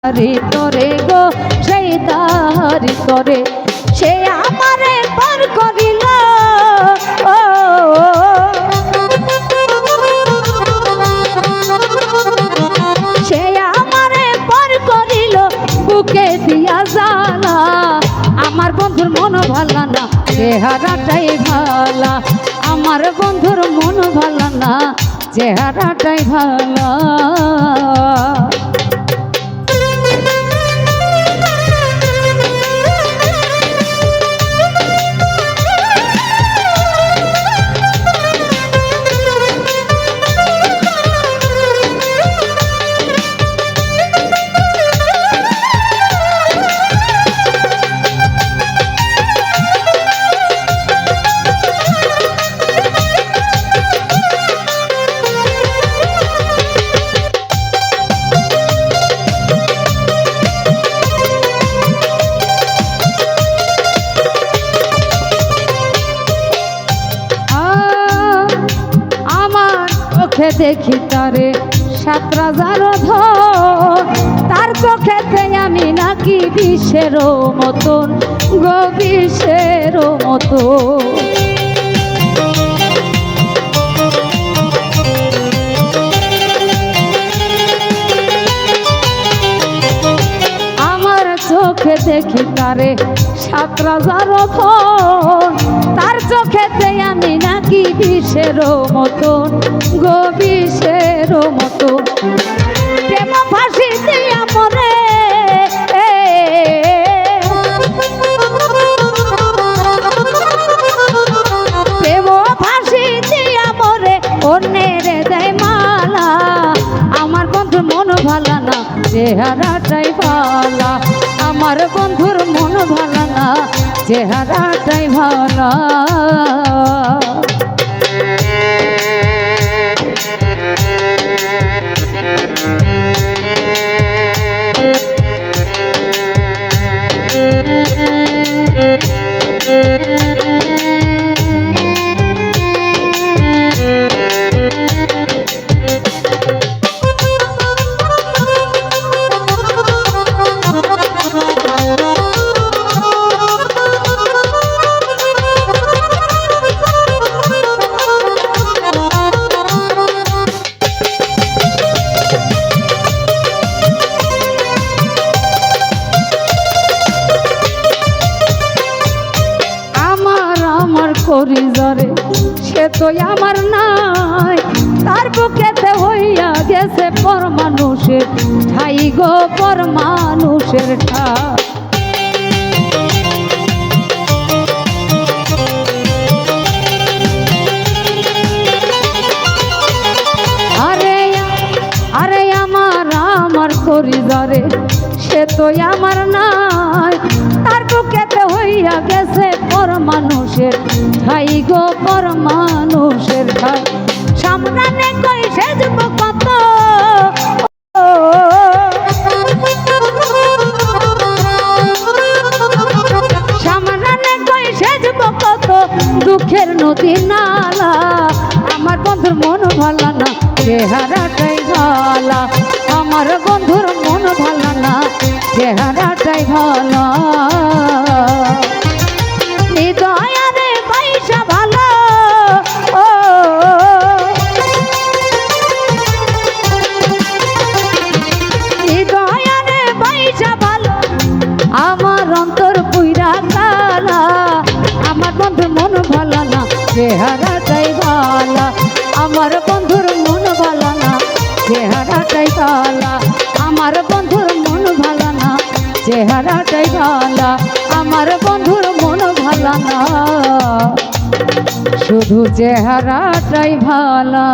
তরে গো সেই তাহারি তরে সে আমারে পার করিল সে আমারে পার করিল বুকে দিয়া জ্বালা আমার বন্ধুর মন ভালা না চেহারাটাই ভালা আমার বন্ধুর মন ভালা না চেহারাটাই ভালা চোখে দেখি তারে ৭ রাজার ধন তার চোখেতে আমি নাকি বিষেরও মতন গো বিষেরও মতো আমার চোখে দেখি তারে ৭ রাজার ধন তার চোখেতে আমি নাকি বিষেরও মতন গো বিষেরও মতো প্রেম ফাঁসি দিয়া মরে প্রেম ফাঁসি দিয়া মরে অন্যের দেয় মালা আমার বন্ধুর মন ভালা না চেহারাটাই ভালা আমার বন্ধুর মন ভালা না চেহারাটাই ভালা করি জরে সে তো আমার নাই তার বুকেতে হইয়া গেছে পর মানুষের ঠাই গো পর মানুষের ঠাই আরে আরে আমার করি জরে সে তো আমার নাই তার বুকেতে হইয়া গেছে পর মানুষের ঠাই গো পর মানুষের ঠাই সামনে কই সেজব কত সামনে কই সেজব কত দুঃখের নদী নালা আমার বন্ধুর মন ভালা না চেহারাটাই ভালা আমার বন্ধুর মন ভালা না চেহারাটাই ভালা হৃদয়ারে পয়সা ভালো হৃদয়ারে পয়সা ভালো আমার অন্তর পুইরা কালা আমার বন্ধুর মন ভালা না চেহারাটাই ভালা আমার বন্ধুর মন ভালা না চেহারাটাই ভালা আমার বন্ধুর মন ভালা না চেহারাটাই ভালা আমার বন্ধুর মন ভালা না শুধু চেহারাটাই ভালা।